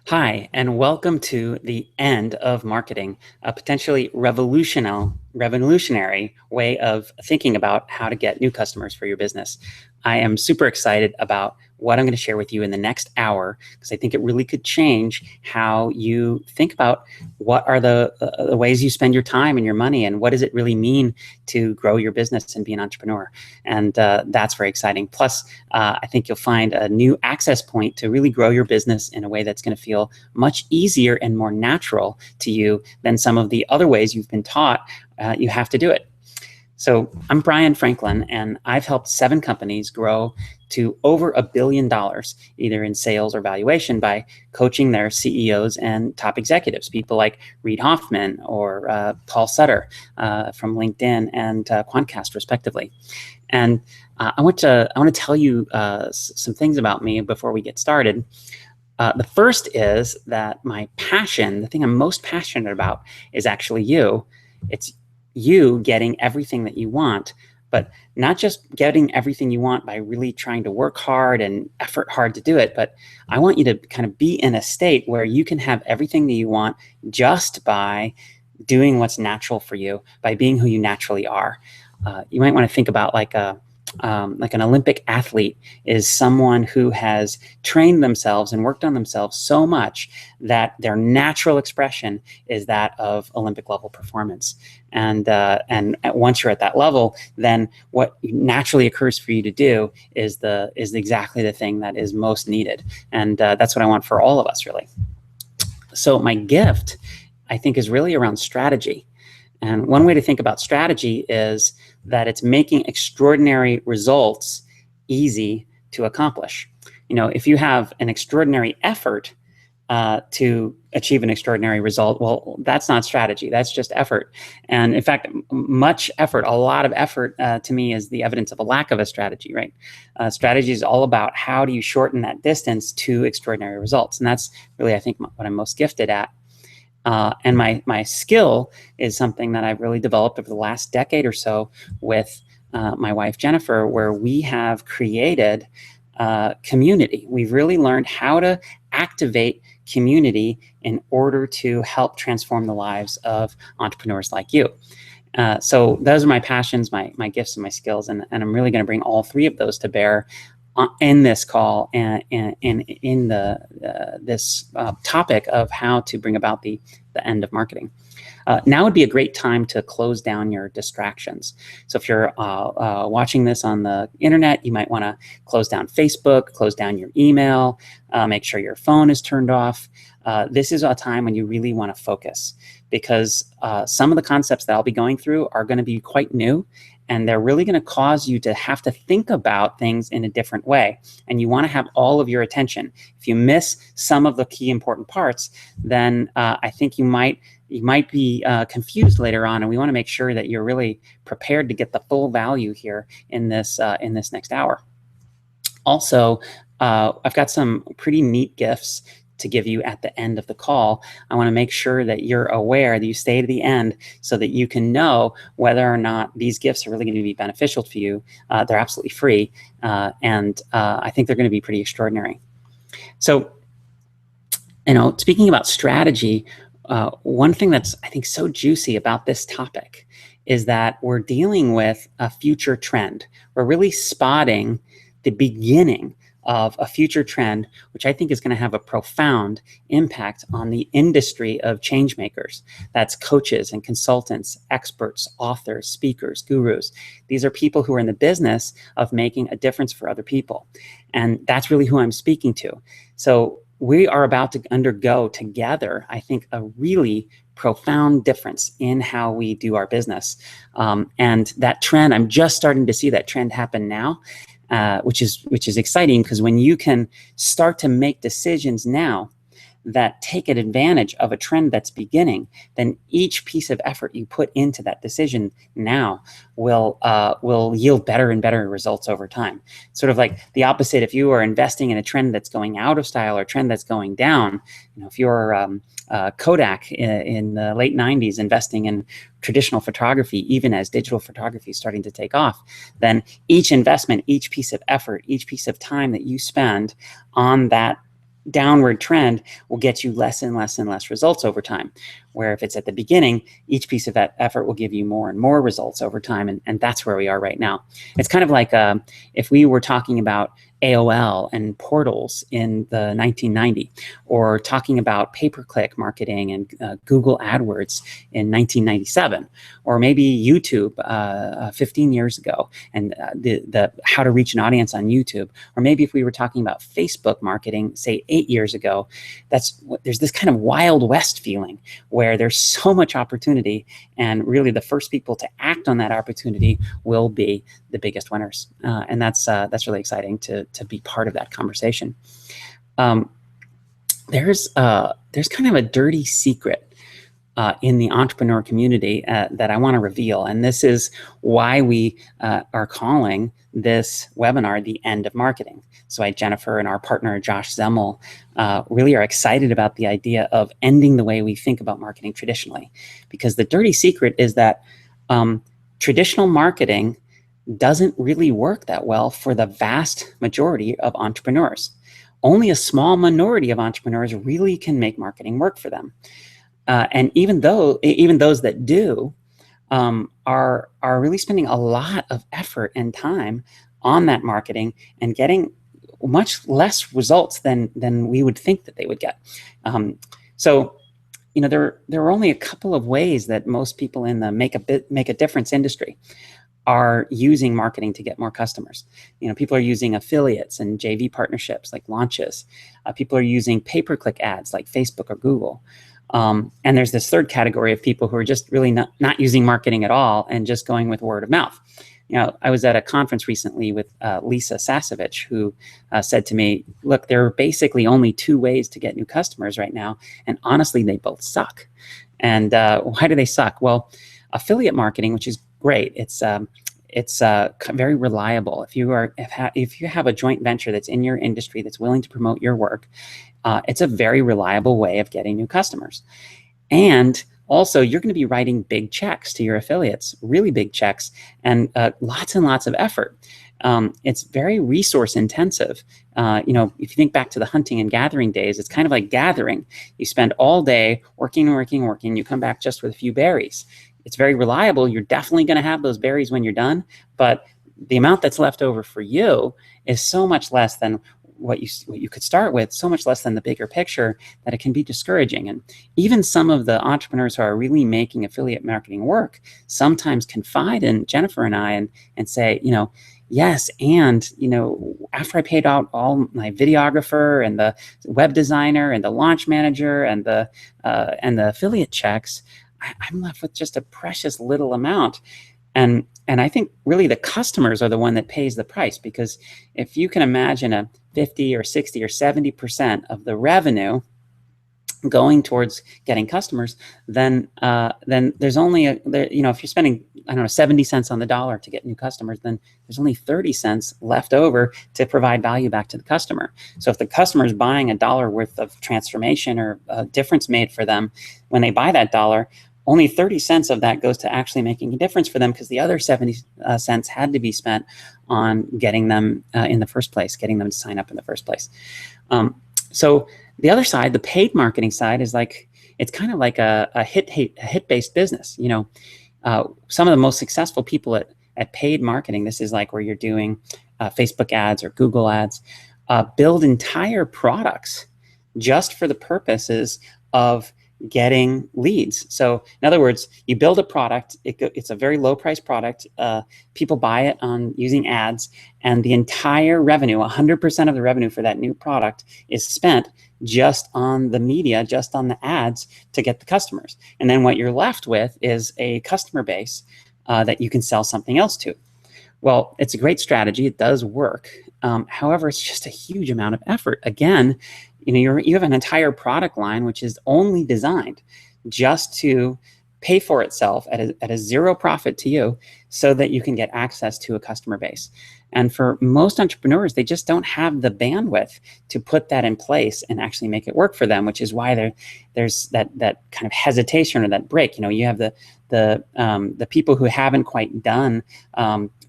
Hi, and welcome to the end of marketing, a potentially revolutionary way of thinking about how to get new customers for your business. I am super excited about what I'm going to share with you in the next hour because I think it really could change how you think about what are the ways you spend your time and your money, and what does it really mean to grow your business and be an entrepreneur. And that's very exciting. Plus, I think you'll find a new access point to really grow your business in a way that's going to feel much easier and more natural to you than some of the other ways you've been taught you have to do it. So I'm Bryan Franklin, and I've helped 7 companies grow to over $1 billion, either in sales or valuation, by coaching their CEOs and top executives, people like Reid Hoffman or Paul Sutter from LinkedIn and Quantcast, respectively. And I want to tell you some things about me before we get started. The first is that my passion, the thing I'm most passionate about, is actually you. It's you getting everything that you want, but not just getting everything you want by really trying to work hard and effort hard to do it, but I want you to kind of be in a state where you can have everything that you want just by doing what's natural for you, by being who you naturally are. You might want to think about like an Olympic athlete is someone who has trained themselves and worked on themselves so much that their natural expression is that of Olympic level performance. And once you're at that level, then what naturally occurs for you to do is exactly the thing that is most needed. And that's what I want for all of us, really. So my gift, I think, is really around strategy. And one way to think about strategy is that it's making extraordinary results easy to accomplish. You know, if you have an extraordinary effort to achieve an extraordinary result, well, that's not strategy. That's just effort. And in fact, much effort, a lot of effort, to me, is the evidence of a lack of a strategy, right? Strategy is all about how do you shorten that distance to extraordinary results. And that's really, I think, what I'm most gifted at. And my skill is something that I've really developed over the last decade or so with my wife, Jennifer, where we have created community. We've really learned how to activate community in order to help transform the lives of entrepreneurs like you. So those are my passions, my gifts, and my skills, and I'm really going to bring all 3 of those to bear in this call and in this topic of how to bring about the end of marketing. Now would be a great time to close down your distractions. So if you're watching this on the internet, you might want to close down Facebook, close down your email, make sure your phone is turned off. This is a time when you really want to focus, because some of the concepts that I'll be going through are going to be quite new, and they're really going to cause you to have to think about things in a different way. And you want to have all of your attention. If you miss some of the key important parts, then I think you might be confused later on. And we want to make sure that you're really prepared to get the full value here in this next hour. Also, I've got some pretty neat gifts to give you at the end of the call. I want to make sure that you're aware, that you stay to the end, so that you can know whether or not these gifts are really going to be beneficial to you. They're absolutely free, and I think they're going to be pretty extraordinary. So, speaking about strategy, one thing that's, I think, so juicy about this topic is that we're dealing with a future trend. We're really spotting the beginning of a future trend, which I think is going to have a profound impact on the industry of change makers. That's coaches and consultants, experts, authors, speakers, gurus. These are people who are in the business of making a difference for other people. And that's really who I'm speaking to. So we are about to undergo together, I think, a really profound difference in how we do our business. And that trend, I'm just starting to see that trend happen now. Which is exciting, because when you can start to make decisions now that take advantage of a trend that's beginning, then each piece of effort you put into that decision now will yield better and better results over time. Sort of like the opposite. If you are investing in a trend that's going out of style or a trend that's going down, if you're Kodak in the late 90s investing in traditional photography, even as digital photography is starting to take off, then each investment, each piece of effort, each piece of time that you spend on that downward trend will get you less and less and less results over time. Where if it's at the beginning, each piece of that effort will give you more and more results over time. And that's where we are right now. It's kind of like if we were talking about AOL and portals in the 1990, or talking about pay-per-click marketing and Google AdWords in 1997, or maybe YouTube 15 years ago, and the how to reach an audience on YouTube, or maybe if we were talking about Facebook marketing, say 8 years ago. There's this kind of Wild West feeling where there's so much opportunity, and really the first people to act on that opportunity will be the biggest winners, and that's really exciting to be part of that conversation. There's kind of a dirty secret in the entrepreneur community that I want to reveal, and this is why we are calling this webinar The End of Marketing. So Jennifer and our partner Josh Zemmel really are excited about the idea of ending the way we think about marketing traditionally, because the dirty secret is that traditional marketing doesn't really work that well for the vast majority of entrepreneurs. Only a small minority of entrepreneurs really can make marketing work for them. And even those that do are really spending a lot of effort and time on that marketing and getting much less results than we would think that they would get. So, there are only a couple of ways that most people in the make a difference industry are using marketing to get more customers. People are using affiliates and JV partnerships like launches. People are using pay-per-click ads like Facebook or Google. And there's this third category of people who are just really not using marketing at all and just going with word of mouth. I was at a conference recently with Lisa Sasevich, who said to me, look, there are basically only two ways to get new customers right now. And honestly, they both suck. And why do they suck? Well, affiliate marketing, which is great. It's very reliable. If you have a joint venture that's in your industry that's willing to promote your work, it's a very reliable way of getting new customers. And also, you're going to be writing big checks to your affiliates, really big checks, and lots and lots of effort. It's very resource intensive. If you think back to the hunting and gathering days, it's kind of like gathering. You spend all day working. You come back just with a few berries. It's very reliable. You're definitely going to have those berries when you're done, but the amount that's left over for you is so much less than what you could start with, so much less than the bigger picture, that it can be discouraging. And even some of the entrepreneurs who are really making affiliate marketing work sometimes confide in Jennifer and I and say, yes, and after I paid out all my videographer and the web designer and the launch manager and the affiliate checks, I'm left with just a precious little amount. And I think really the customers are the one that pays the price, because if you can imagine a 50 or 60 or 70% of the revenue going towards getting customers, then there's only if you're spending 70 cents on the dollar to get new customers, then there's only 30 cents left over to provide value back to the customer. So if the customer is buying $1 worth of transformation or a difference made for them, when they buy that dollar, only 30 cents of that goes to actually making a difference for them, because the other 70 cents had to be spent on getting them in the first place, getting them to sign up in the first place. So the other side, the paid marketing side, is it's kind of like a hit-based business. Some of the most successful people at paid marketing, this is like where you're doing Facebook ads or Google ads, build entire products just for the purposes of getting leads. So in other words, you build a product, it's a very low price product, people buy it on using ads, and the entire revenue, 100% of the revenue for that new product is spent just on the media, just on the ads to get the customers. And then what you're left with is a customer base that you can sell something else to. Well, it's a great strategy. It does work. However, it's just a huge amount of effort. Again, you have an entire product line which is only designed just to pay for itself at a zero profit to you, so that you can get access to a customer base. And for most entrepreneurs, they just don't have the bandwidth to put that in place and actually make it work for them, which is why there's that kind of hesitation or that break. You have the people who haven't quite done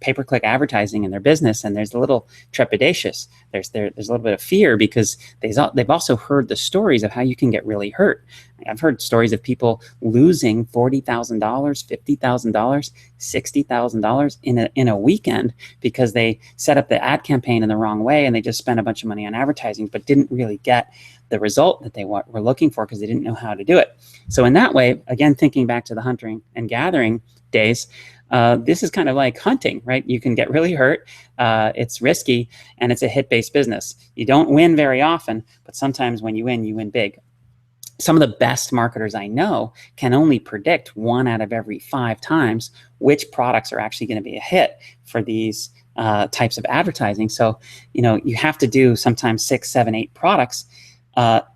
pay-per-click advertising in their business, and there's a little trepidatious. There's a little bit of fear because they've also heard the stories of how you can get really hurt. I've heard stories of people losing $40,000, $50,000, $60,000 in a weekend because they set up the ad campaign in the wrong way and they just spent a bunch of money on advertising, but didn't really get the result that they were looking for because they didn't know how to do it. So in that way, again, thinking back to the hunting and gathering days, this is kind of like hunting, right? You can get really hurt. It's risky, and it's a hit-based business. You don't win very often, but sometimes when you win big. Some of the best marketers I know can only predict 1 out of every 5 times which products are actually going to be a hit for these types of advertising. So, you have to do sometimes 6, 7, 8 products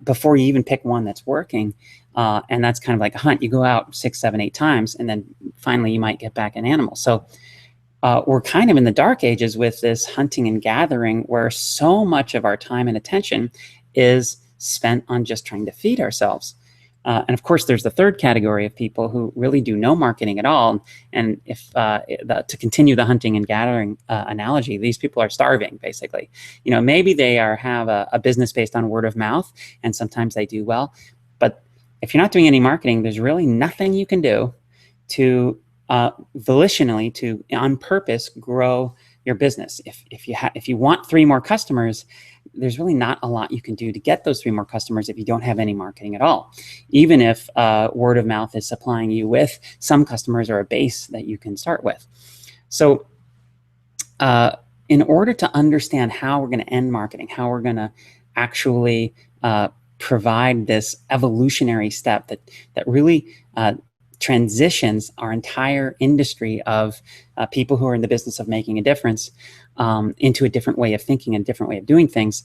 before you even pick one that's working. And that's kind of like a hunt. You go out 6, 7, 8 times, and then finally you might get back an animal. So we're kind of in the dark ages with this hunting and gathering, where so much of our time and attention is spent on just trying to feed ourselves. And of course, there's the third category of people who really do no marketing at all. And if to continue the hunting and gathering analogy, these people are starving, basically. Maybe they have a business based on word of mouth, and sometimes they do well. But if you're not doing any marketing, there's really nothing you can do to volitionally, on purpose, grow your business. If you want 3 more customers, there's really not a lot you can do to get those 3 more customers if you don't have any marketing at all. Even if word of mouth is supplying you with some customers or a base that you can start with. So in order to understand how we're going to end marketing, how we're going to actually provide this evolutionary step that really transitions our entire industry of people who are in the business of making a difference into a different way of thinking and a different way of doing things,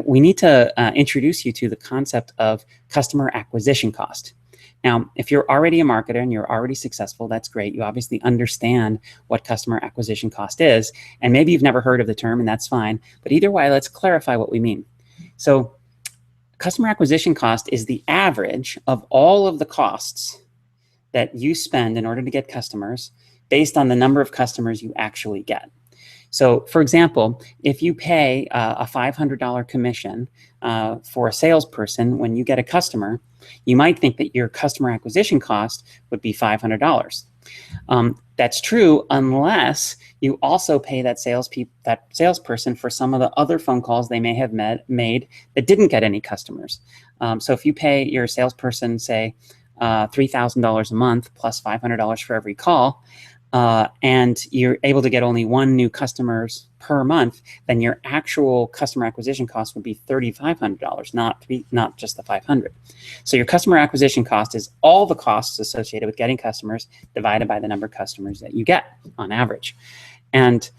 we need to introduce you to the concept of customer acquisition cost. Now, if you're already a marketer and you're already successful, that's great. You obviously understand what customer acquisition cost is, and maybe you've never heard of the term, and that's fine. But either way, let's clarify what we mean. So customer acquisition cost is the average of all of the costs that you spend in order to get customers based on the number of customers you actually get. So, for example, if you pay a $500 commission for a salesperson when you get a customer, you might think that your customer acquisition cost would be $500. That's true unless you also pay that salesperson for some of the other phone calls they may have made that didn't get any customers. So if you pay your salesperson, say, $3,000 a month plus $500 for every call, and you're able to get only 1 new customers per month, then your actual customer acquisition cost would be $3,500, not just the $500. So your customer acquisition cost is all the costs associated with getting customers divided by the number of customers that you get on average. And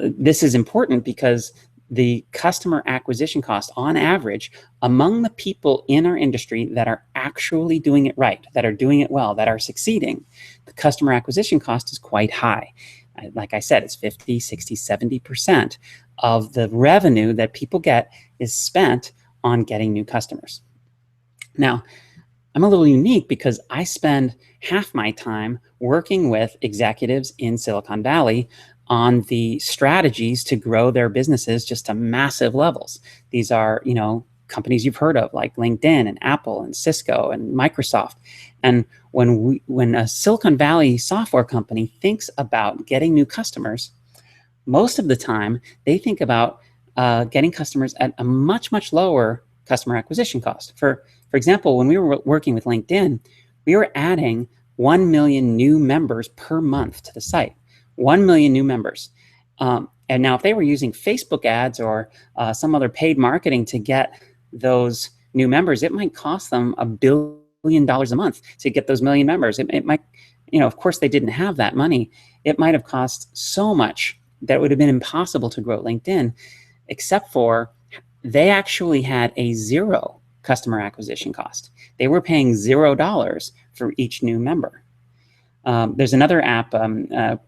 this is important because the customer acquisition cost on average among the people in our industry that are actually doing it right, that are doing it well, that are succeeding, the customer acquisition cost is quite high. Like I said, it's 50, 60, 70% of the revenue that people get is spent on getting new customers. Now, I'm a little unique because I spend half my time working with executives in Silicon Valley on the strategies to grow their businesses just to massive levels. These are, companies you've heard of like LinkedIn and Apple and Cisco and Microsoft. And when a Silicon Valley software company thinks about getting new customers, most of the time they think about getting customers at a much, much lower customer acquisition cost. For example, when we were working with LinkedIn, we were adding 1 million new members per month to the site. 1 million new members. And now if they were using Facebook ads or some other paid marketing to get those new members, it might cost them $1 billion a month to get those million members. It might, of course they didn't have that money. It might have cost so much that it would have been impossible to grow LinkedIn, except for they actually had a 0 customer acquisition cost. They were paying $0 for each new member. There's another app,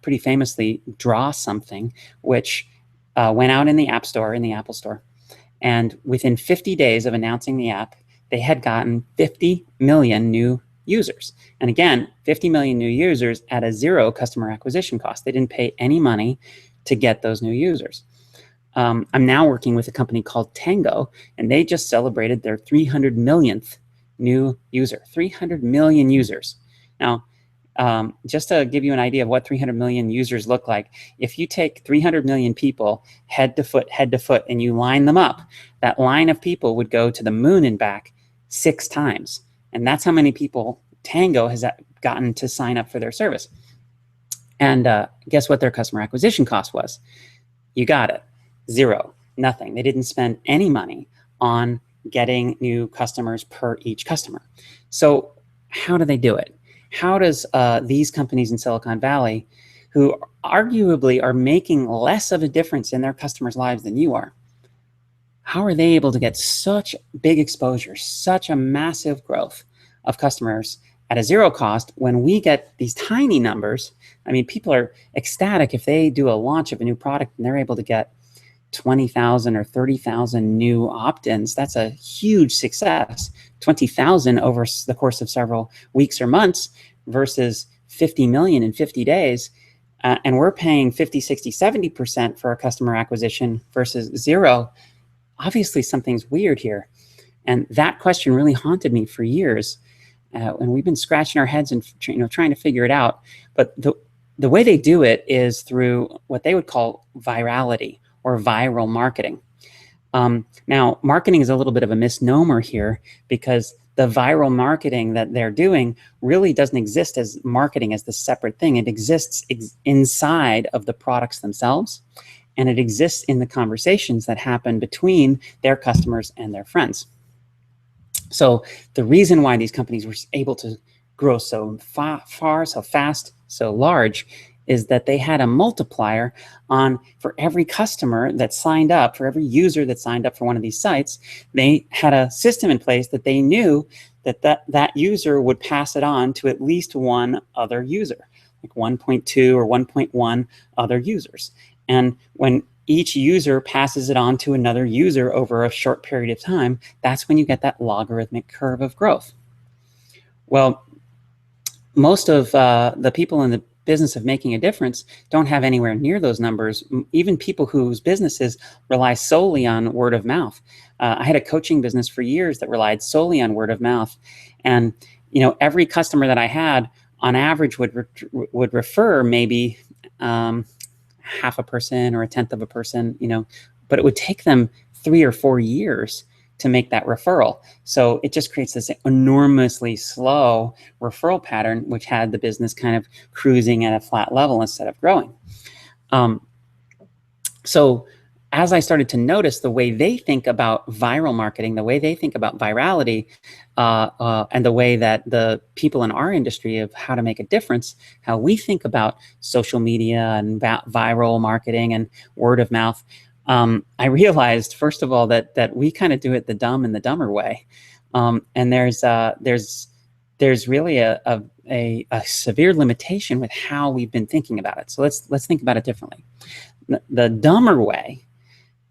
pretty famously, Draw Something, which went out in the App Store, in the Apple Store. And within 50 days of announcing the app, they had gotten 50 million new users. And again, 50 million new users at a zero customer acquisition cost. They didn't pay any money to get those new users. I'm now working with a company called Tango, and they just celebrated their 300 millionth new user, 300 million users. Now, just to give you an idea of what 300 million users look like, if you take 300 million people head to foot, and you line them up, that line of people would go to the moon and back 6 times. And that's how many people Tango has gotten to sign up for their service. And guess what their customer acquisition cost was? You got it. Zero. Nothing. They didn't spend any money on getting new customers per each customer. So how do they do it? How does these companies in Silicon Valley, who arguably are making less of a difference in their customers' lives than you are, how are they able to get such big exposure, such a massive growth of customers at a zero cost when we get these tiny numbers? I mean, people are ecstatic if they do a launch of a new product and they're able to get 20,000 or 30,000 new opt-ins. That's a huge success. 20,000 over the course of several weeks or months versus 50 million in 50 days. And we're paying 50, 60, 70% for our customer acquisition versus zero. Obviously, something's weird here. And that question really haunted me for years. And we've been scratching our heads and trying to figure it out. But the way they do it is through what they would call virality or viral marketing. Now, marketing is a little bit of a misnomer here because the viral marketing that they're doing really doesn't exist as marketing as the separate thing. It exists inside of the products themselves, and it exists in the conversations that happen between their customers and their friends. So the reason why these companies were able to grow so far, so fast, so large is that they had a multiplier on for every customer that signed up, for every user that signed up for one of these sites. They had a system in place that they knew that user would pass it on to at least one other user, like 1.2 or 1.1 other users. And when each user passes it on to another user over a short period of time, that's when you get that logarithmic curve of growth. Well, most of the people in the business of making a difference don't have anywhere near those numbers. Even people whose businesses rely solely on word of mouth. I had a coaching business for years that relied solely on word of mouth. And every customer that I had on average would refer maybe 0.5% or 0.1%, but it would take them 3 or 4 years to make that referral. So it just creates this enormously slow referral pattern, which had the business kind of cruising at a flat level instead of growing. So as I started to notice the way they think about viral marketing, the way they think about virality, and the way that the people in our industry of how to make a difference, how we think about social media and viral marketing and word of mouth, I realized, first of all, that we kind of do it the dumb and the dumber way. And there's really a severe limitation with how we've been thinking about it. So let's think about it differently. The dumber way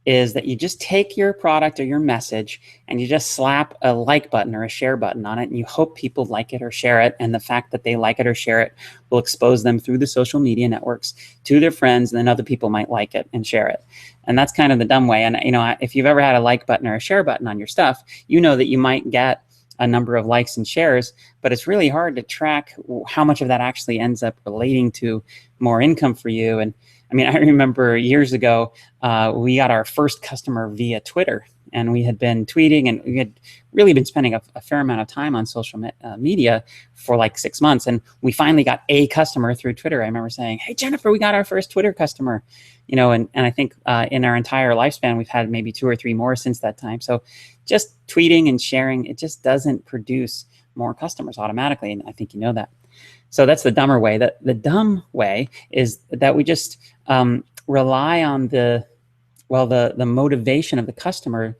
is that you just take your product or your message and you just slap a like button or a share button on it, and you hope people like it or share it. And the fact that they like it or share it will expose them through the social media networks to their friends, and then other people might like it and share it. And that's kind of the dumb way. And if you've ever had a like button or a share button on your stuff, you know that you might get a number of likes and shares, but it's really hard to track how much of that actually ends up relating to more income for you. And I remember years ago, we got our first customer via Twitter, and we had been tweeting, and we had really been spending a fair amount of time on social media for like 6 months. And we finally got a customer through Twitter. I remember saying, "Hey, Jennifer, we got our first Twitter customer," and I think in our entire lifespan, we've had maybe 2 or 3 more since that time. So just tweeting and sharing, it just doesn't produce more customers automatically. And I think you know that. So that's the dumber way. The dumb way is that we just rely on the motivation of the customer,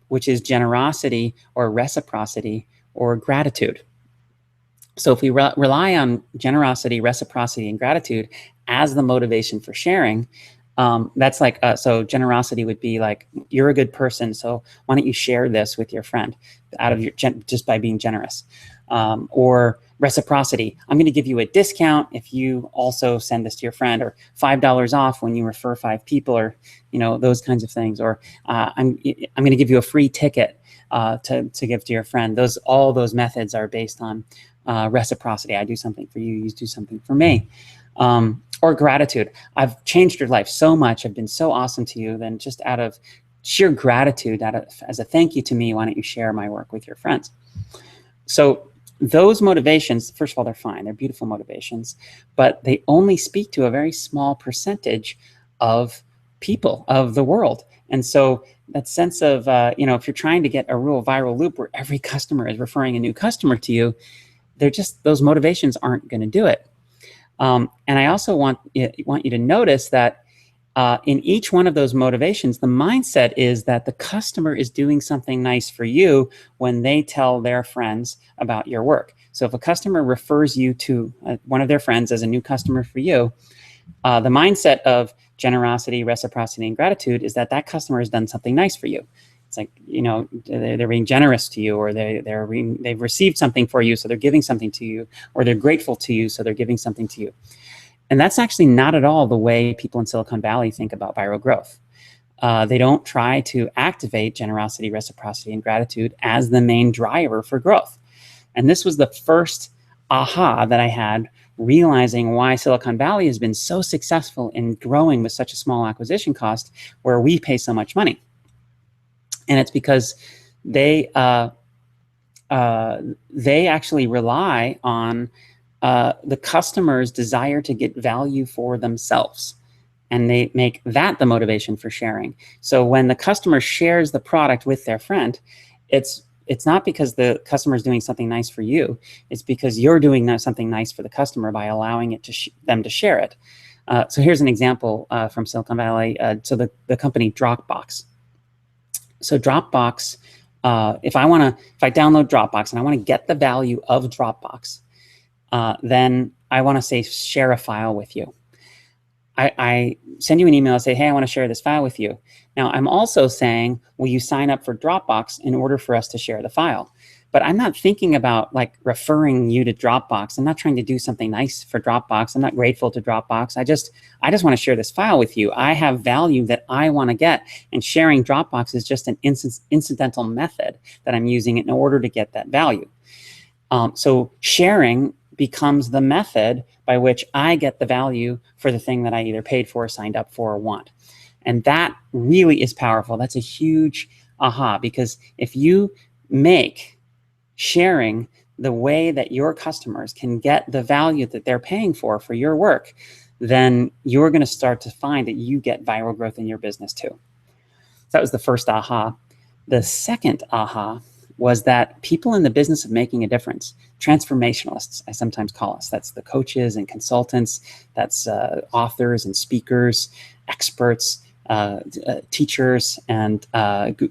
which is generosity or reciprocity or gratitude. So if we rely on generosity, reciprocity, and gratitude as the motivation for sharing, that's like, so generosity would be like, you're a good person, so why don't you share this with your friend out of your just by being generous. Or reciprocity, I'm going to give you a discount if you also send this to your friend, or $5 off when you refer 5 people, or those kinds of things. Or I'm going to give you a free ticket to give to your friend. All those methods are based on reciprocity. I do something for you, you do something for me. Or gratitude. I've changed your life so much. I've been so awesome to you. Then just out of sheer gratitude, as a thank you to me, why don't you share my work with your friends? So those motivations, first of all, they're fine. They're beautiful motivations, but they only speak to a very small percentage of people, of the world. And so that sense of, if you're trying to get a real viral loop where every customer is referring a new customer to you, those motivations aren't going to do it. And I also want you to notice that in each one of those motivations, the mindset is that the customer is doing something nice for you when they tell their friends about your work. So if a customer refers you to one of their friends as a new customer for you, the mindset of generosity, reciprocity, and gratitude is that customer has done something nice for you. It's like, they're being generous to you, or they've received something for you, so they're giving something to you, or they're grateful to you, so they're giving something to you. And that's actually not at all the way people in Silicon Valley think about viral growth. They don't try to activate generosity, reciprocity, and gratitude as the main driver for growth. And this was the first aha that I had, realizing why Silicon Valley has been so successful in growing with such a small acquisition cost, where we pay so much money. And it's because they actually rely on the customer's desire to get value for themselves. And they make that the motivation for sharing. So when the customer shares the product with their friend, it's not because the customer is doing something nice for you. It's because you're doing something nice for the customer by allowing it them to share it. So here's an example from Silicon Valley. So the company Dropbox. So Dropbox, if I download Dropbox and I want to get the value of Dropbox, then I want to say share a file with you. I send you an email and say, hey, I want to share this file with you. Now, I'm also saying, will you sign up for Dropbox in order for us to share the file? But I'm not thinking about like referring you to Dropbox. I'm not trying to do something nice for Dropbox. I'm not grateful to Dropbox. I just want to share this file with you. I have value that I want to get, and sharing Dropbox is just an incidental method that I'm using in order to get that value. So sharing becomes the method by which I get the value for the thing that I either paid for, signed up for, or want. And that really is powerful. That's a huge aha, because if you make sharing the way that your customers can get the value that they're paying for your work, then you're going to start to find that you get viral growth in your business too. So that was the first aha. The second aha was that people in the business of making a difference, transformationalists, I sometimes call us, that's the coaches and consultants, that's authors and speakers, experts, teachers, and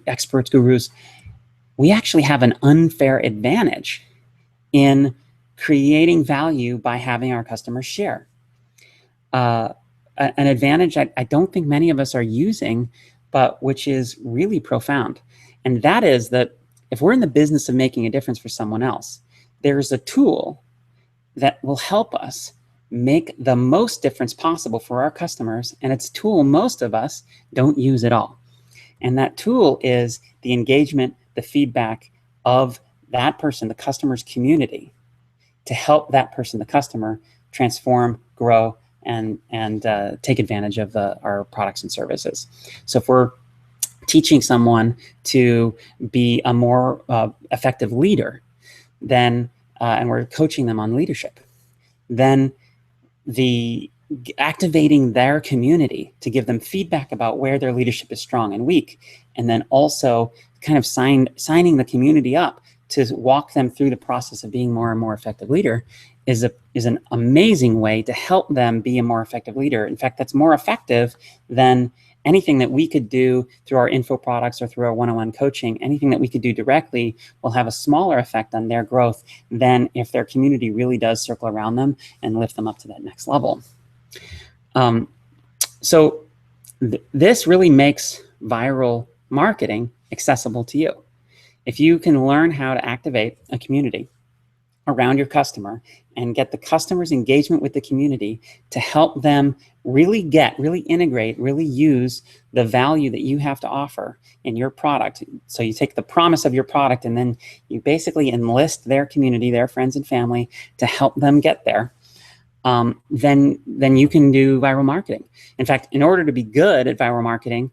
experts, gurus, we actually have an unfair advantage in creating value by having our customers share. An advantage I don't think many of us are using, but which is really profound. And that is that if we're in the business of making a difference for someone else, there's a tool that will help us make the most difference possible for our customers. And it's a tool most of us don't use at all. And that tool is the engagement, the feedback of that person, the customer's community, to help that person, the customer, transform, grow, and take advantage of our products and services. So if we're teaching someone to be a more effective leader, then and we're coaching them on leadership, then activating their community to give them feedback about where their leadership is strong and weak, and then also kind of signing the community up to walk them through the process of being more and more effective leader is an amazing way to help them be a more effective leader. In fact, that's more effective than anything that we could do through our info products or through our one-on-one coaching, anything that we could do directly will have a smaller effect on their growth than if their community really does circle around them and lift them up to that next level. So this really makes viral marketing accessible to you. If you can learn how to activate a community around your customer and get the customer's engagement with the community to help them really integrate, really use the value that you have to offer in your product. So you take the promise of your product and then you basically enlist their community, their friends and family to help them get there. Then you can do viral marketing. In fact, in order to be good at viral marketing,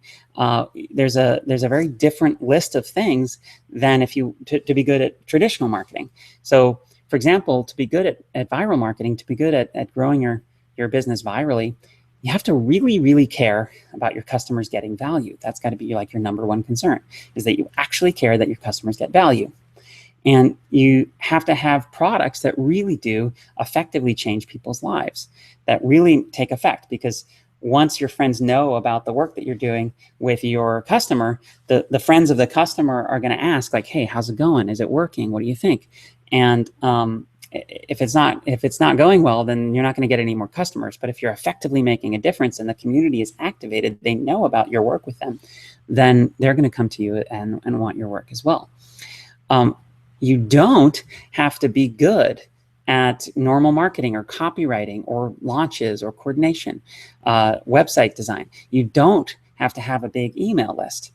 there's a very different list of things than to be good at traditional marketing. So, for example, to be good at viral marketing, to be good at growing your business virally, you have to really care about your customers getting value. That's got to be like your number one concern, is that you actually care that your customers get value. And you have to have products that really do effectively change people's lives, that really take effect. Because once your friends know about the work that you're doing with your customer, the friends of the customer are going to ask, like, hey, how's it going? Is it working? What do you think? And if it's not going well, then you're not going to get any more customers. But if you're effectively making a difference and the community is activated, they know about your work with them, then they're going to come to you and want your work as well. You don't have to be good at normal marketing or copywriting or launches or coordination, website design. You don't have to have a big email list.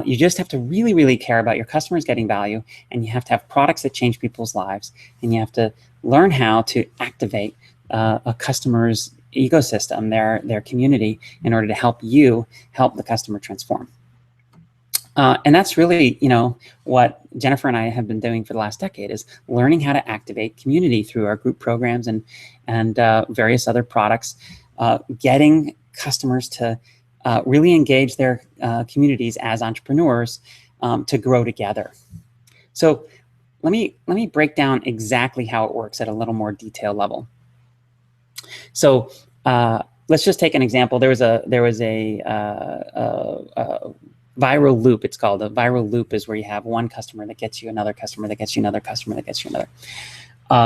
You just have to really care about your customers getting value, and you have to have products that change people's lives, and you have to learn how to activate a customer's ecosystem, their community, in order to help the customer transform. And that's really, what Jennifer and I have been doing for the last decade, is learning how to activate community through our group programs and various other products, getting customers to really engage their communities as entrepreneurs to grow together. So let me break down exactly how it works at a little more detailed level. So let's just take an example. There was a viral loop, it's called. A viral loop is where you have one customer that gets you another customer that gets you another customer that gets you another.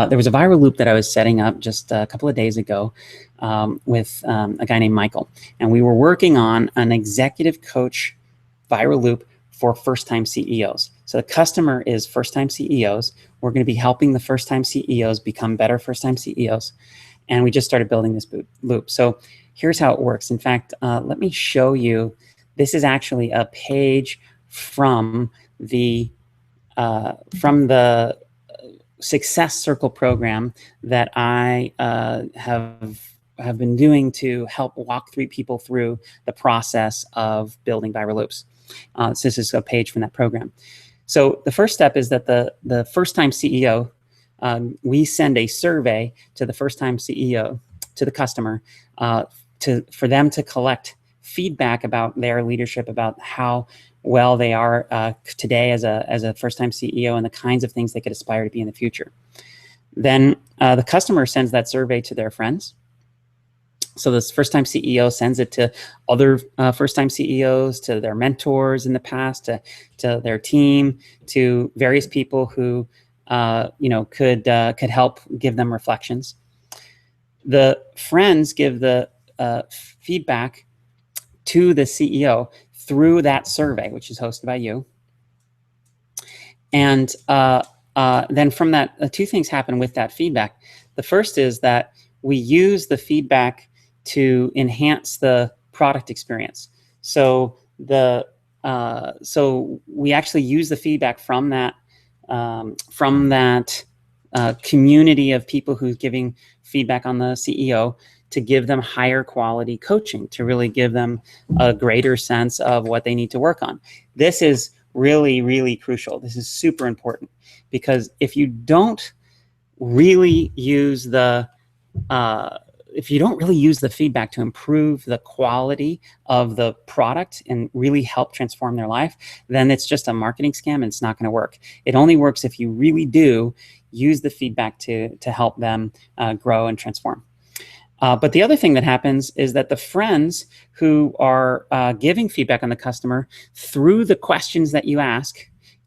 There was a viral loop that I was setting up just a couple of days ago with a guy named Michael. And we were working on an executive coach viral loop for first-time CEOs. So the customer is first-time CEOs. We're going to be helping the first-time CEOs become better first-time CEOs. And we just started building this loop. So here's how it works. In fact, let me show you. This is actually a page from the Success Circle program that I have been doing to help walk people through the process of building viral loops. So this is a page from that program. So the first step is that the first-time CEO, we send a survey to the first-time CEO, to the customer, for them to collect feedback about their leadership, about how well they are today as a first-time CEO and the kinds of things they could aspire to be in the future. Then the customer sends that survey to their friends. So this first-time CEO sends it to other first-time CEOs, to their mentors in the past, to their team, to various people who could help give them reflections. The friends give the feedback to the CEO through that survey, which is hosted by you. And then from that, two things happen with that feedback. The first is that we use the feedback to enhance the product experience. So so we actually use the feedback from that community of people who's giving feedback on the CEO to give them higher quality coaching, to really give them a greater sense of what they need to work on. This is really crucial. This is super important, because if you don't really use the feedback to improve the quality of the product and really help transform their life, then it's just a marketing scam and it's not going to work. It only works if you really do use the feedback to help them grow and transform. But the other thing that happens is that the friends who are giving feedback on the customer through the questions that you ask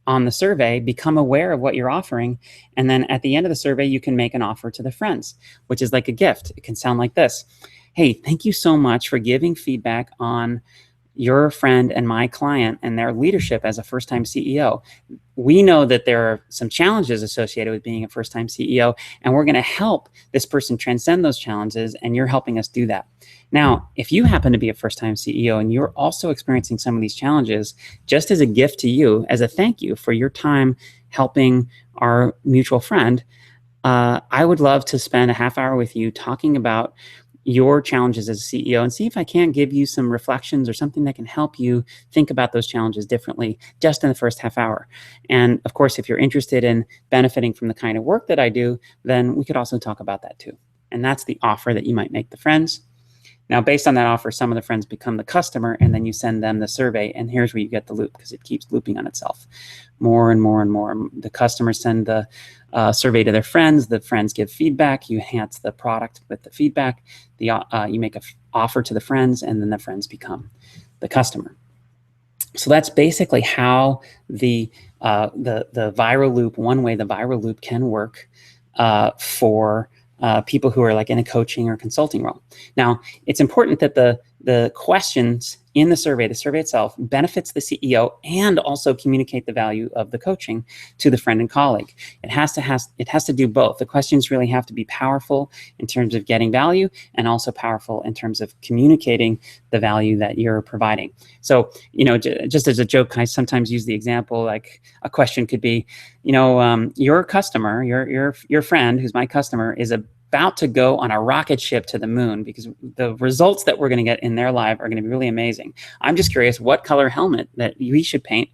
on the survey become aware of what you're offering. And then at the end of the survey, you can make an offer to the friends, which is like a gift. It can sound like this. Hey, thank you so much for giving feedback on your friend and my client and their leadership as a first-time CEO. We know that there are some challenges associated with being a first-time CEO, and we're going to help this person transcend those challenges, and you're helping us do that. Now, if you happen to be a first-time CEO and you're also experiencing some of these challenges, just as a gift to you, as a thank you for your time helping our mutual friend, I would love to spend a half hour with you talking about your challenges as a CEO and see if I can't give you some reflections or something that can help you think about those challenges differently just in the first half hour. And of course, if you're interested in benefiting from the kind of work that I do, then we could also talk about that too. And that's the offer that you might make the friends. Now, based on that offer, some of the friends become the customer, and then you send them the survey, and here's where you get the loop, because it keeps looping on itself. More and more and more. The customers send the survey to their friends, the friends give feedback, you enhance the product with the feedback, you make an offer to the friends, and then the friends become the customer. So that's basically how the viral loop, one way the viral loop can work for people who are like in a coaching or consulting role. Now, it's important that the questions in the survey itself benefits the CEO and also communicate the value of the coaching to the friend and colleague. It has to do both. The questions really have to be powerful in terms of getting value and also powerful in terms of communicating the value that you're providing. So, just as a joke, I sometimes use the example, like a question could be, your customer, your friend who's my customer is about to go on a rocket ship to the moon, because the results that we're going to get in their life are going to be really amazing. I'm just curious what color helmet that we should paint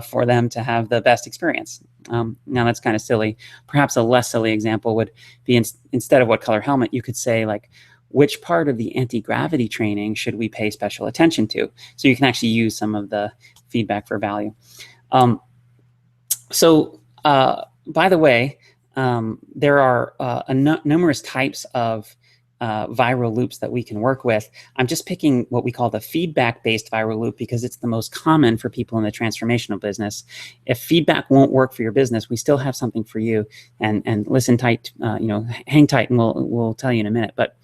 for them to have the best experience. Now that's kind of silly. Perhaps a less silly example would be instead of what color helmet, you could say like, which part of the anti-gravity training should we pay special attention to? So you can actually use some of the feedback for value. By the way, there are numerous types of viral loops that we can work with. I'm just picking what we call the feedback-based viral loop because it's the most common for people in the transformational business. If feedback won't work for your business, we still have something for you. And listen tight, hang tight, and we'll tell you in a minute. But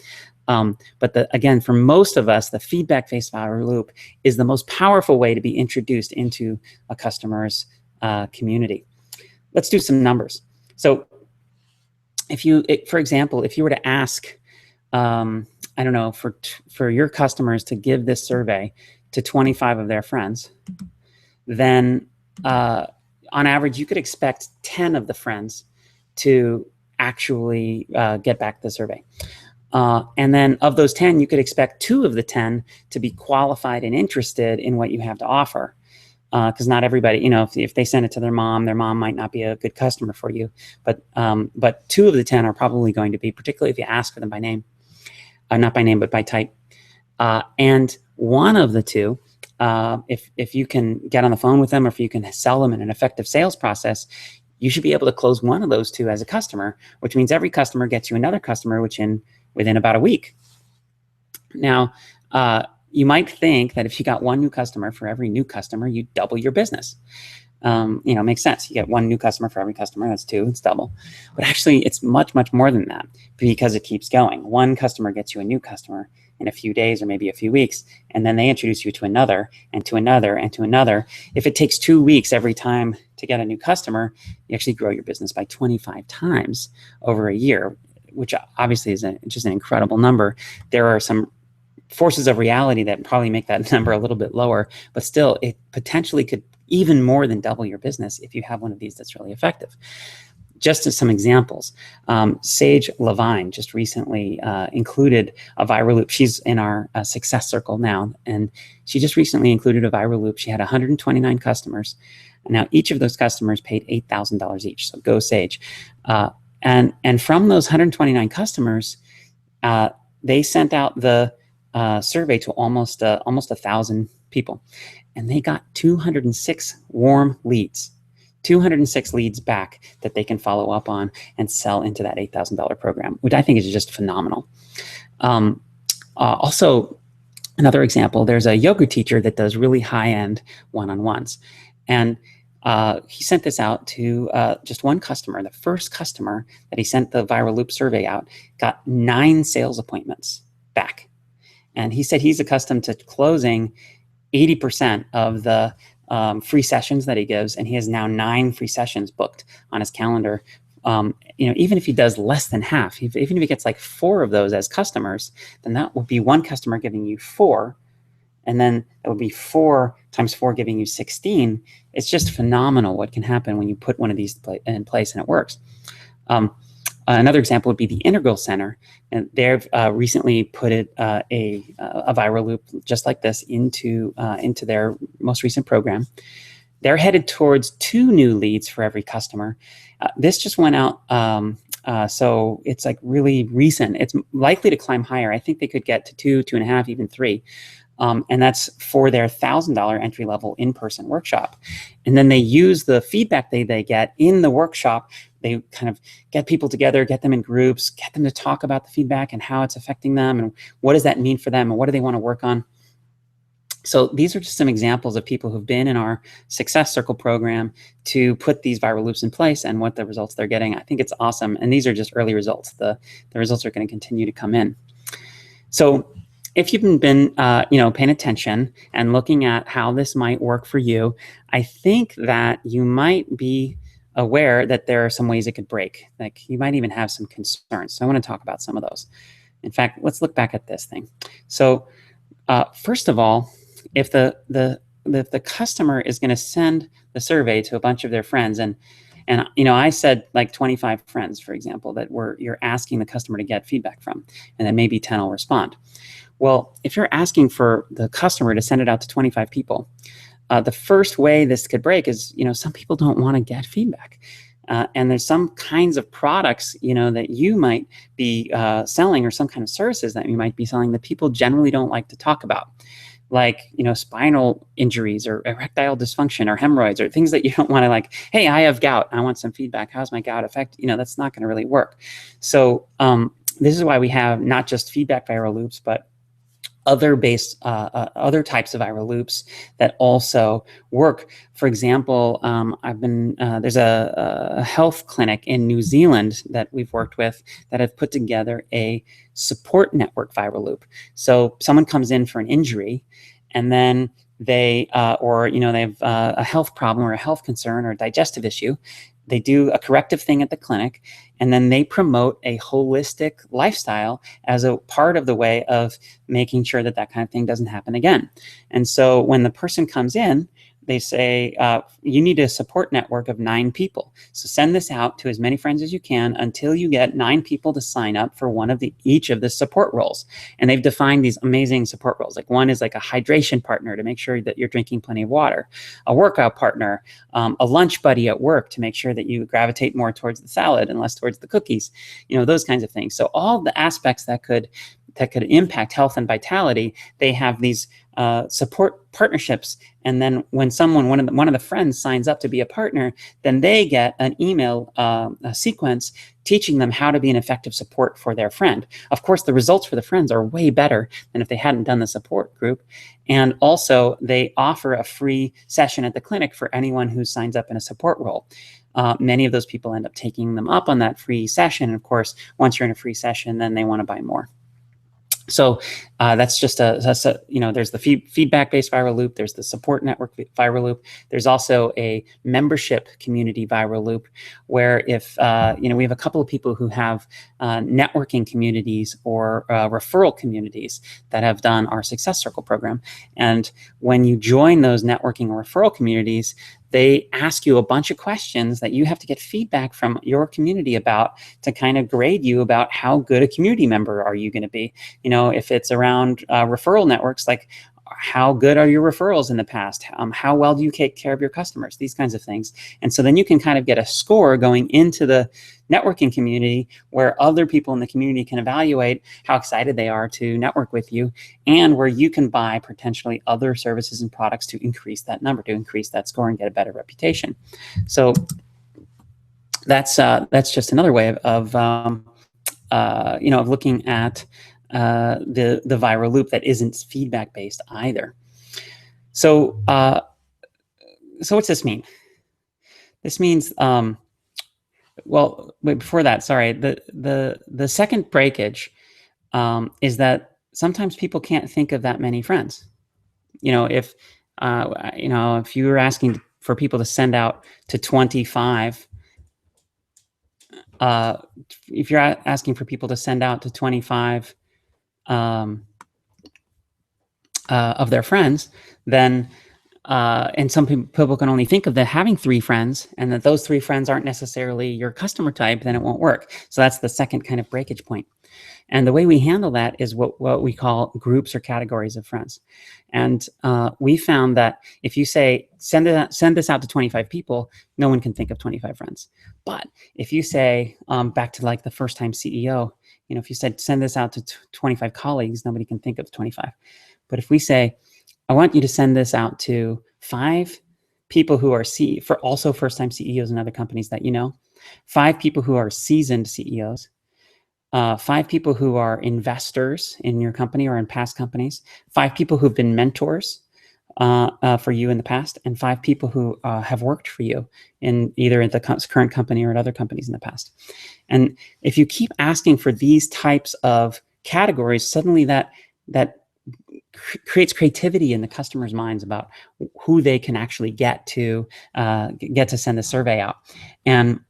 again, for most of us, the feedback-based viral loop is the most powerful way to be introduced into a customer's community. Let's do some numbers. So for example, if you were to ask, I don't know, for your customers to give this survey to 25 of their friends, then on average, you could expect 10 of the friends to actually get back the survey. And then of those 10, you could expect 2 of the 10 to be qualified and interested in what you have to offer. Because not everybody, if they send it to their mom might not be a good customer for you. But 2 of the 10 are probably going to be, particularly if you ask for them by name, not by name, but by type. And 1 of the 2, if you can get on the phone with them, or if you can sell them in an effective sales process, you should be able to close 1 of those 2 as a customer, which means every customer gets you another customer, within about a week. Now, you might think that if you got 1 new customer for every new customer, you double your business. Makes sense. You get 1 new customer for every customer, that's 2, it's double. But actually, it's much, much more than that, because it keeps going. 1 customer gets you a new customer in a few days or maybe a few weeks, and then they introduce you to another and to another and to another. If it takes 2 weeks every time to get a new customer, you actually grow your business by 25 times over a year, which obviously is just an incredible number. There are some forces of reality that probably make that number a little bit lower, but still, it potentially could even more than double your business if you have one of these that's really effective. Just as some examples, Sage Levine just recently included a viral loop. She's in our success circle now, and she just recently included a viral loop. She had 129 customers. Now, each of those customers paid $8,000 each, so go Sage. And from those 129 customers, they sent out the survey to almost 1,000 people, and they got 206 warm leads, 206 leads back that they can follow up on and sell into that $8,000 program, which I think is just phenomenal. Also, another example, there's a yoga teacher that does really high-end one-on-ones. And he sent this out to just one customer. The first customer that he sent the viral loop survey out got 9 sales appointments back. And he said he's accustomed to closing 80% of the free sessions that he gives, and he has now 9 free sessions booked on his calendar. Even if he does less than half, even if he gets like 4 of those as customers, then that would be one customer giving you 4, and then that would be 4 times 4 giving you 16. It's just phenomenal what can happen when you put one of these in place and it works. Another example would be the Integral Center, and they've recently put a viral loop just like this into their most recent program. They're headed towards 2 new leads for every customer. This just went out, so it's like really recent. It's likely to climb higher. I think they could get to 2, 2.5, even 3. And that's for their $1,000 entry-level in-person workshop. And then they use the feedback they get in the workshop. They kind of get people together, get them in groups, get them to talk about the feedback and how it's affecting them and what does that mean for them and what do they want to work on. So these are just some examples of people who've been in our Success Circle program to put these viral loops in place and what the results they're getting. I think it's awesome. And these are just early results. The results are going to continue to come in. So if you've been paying attention and looking at how this might work for you, I think that you might be aware that there are some ways it could break. Like you might even have some concerns. So I want to talk about some of those. In fact, let's look back at this thing. So first of all, if the customer is going to send the survey to a bunch of their friends, and I said like 25 friends, for example, that you're asking the customer to get feedback from, and then maybe 10 will respond. Well, if you're asking for the customer to send it out to 25 people, the first way this could break is, some people don't want to get feedback. And there's some kinds of products, that you might be selling, or some kind of services that you might be selling that people generally don't like to talk about. Like, spinal injuries or erectile dysfunction or hemorrhoids or things that you don't want to like, hey, I have gout. I want some feedback. How's my gout affect? That's not going to really work. So this is why we have not just feedback viral loops, but other types of viral loops that also work. For example, there's a health clinic in New Zealand that we've worked with that have put together a support network viral loop. So someone comes in for an injury, and then they have a health problem or a health concern or a digestive issue. They do a corrective thing at the clinic, and then they promote a holistic lifestyle as a part of the way of making sure that kind of thing doesn't happen again. And so when the person comes in, they say, you need a support network of 9 people. So send this out to as many friends as you can until you get 9 people to sign up for each of the support roles. And they've defined these amazing support roles. Like one is like a hydration partner to make sure that you're drinking plenty of water, a workout partner, a lunch buddy at work to make sure that you gravitate more towards the salad and less towards the cookies, those kinds of things. So all the aspects that could impact health and vitality, they have these support partnerships. And then when one of the friends signs up to be a partner, then they get an email sequence teaching them how to be an effective support for their friend. Of course, the results for the friends are way better than if they hadn't done the support group. And also, they offer a free session at the clinic for anyone who signs up in a support role. Many of those people end up taking them up on that free session. And of course, once you're in a free session, then they want to buy more. So that's just there's the feedback-based viral loop. There's the support network viral loop. There's also a membership community viral loop where if, we have a couple of people who have networking communities or referral communities that have done our Success Circle program. And when you join those networking or referral communities, they ask you a bunch of questions that you have to get feedback from your community about to kind of grade you about how good a community member are you going to be. If it's around referral networks, like how good are your referrals in the past? How well do you take care of your customers? These kinds of things. And so then you can kind of get a score going into the networking community where other people in the community can evaluate how excited they are to network with you, and where you can buy potentially other services and products to increase that number, to increase that score and get a better reputation. So that's just another way of looking at the viral loop that isn't feedback based either. So what's this mean? This means well, wait, before that, sorry. The second breakage is that sometimes people can't think of that many friends. If if you were asking for people to send out to 25, if you're asking for people to send out to 25 of their friends, then and some people can only think of having 3 friends, and that those 3 friends aren't necessarily your customer type, then it won't work. So that's the second kind of breakage point. And the way we handle that is what we call groups or categories of friends. And we found that if you say, send this out to 25 people, no one can think of 25 friends. But if you say, back to like the first time CEO, if you said, send this out to 25 colleagues, nobody can think of 25. But if we say, I want you to send this out to 5 people who are for also first-time CEOs in other companies that 5 people who are seasoned CEOs, 5 people who are investors in your company or in past companies, 5 people who've been mentors for you in the past, and 5 people who have worked for you in either the current company or at other companies in the past. And if you keep asking for these types of categories, suddenly that creates creativity in the customer's minds about who they can actually get to send the survey out. And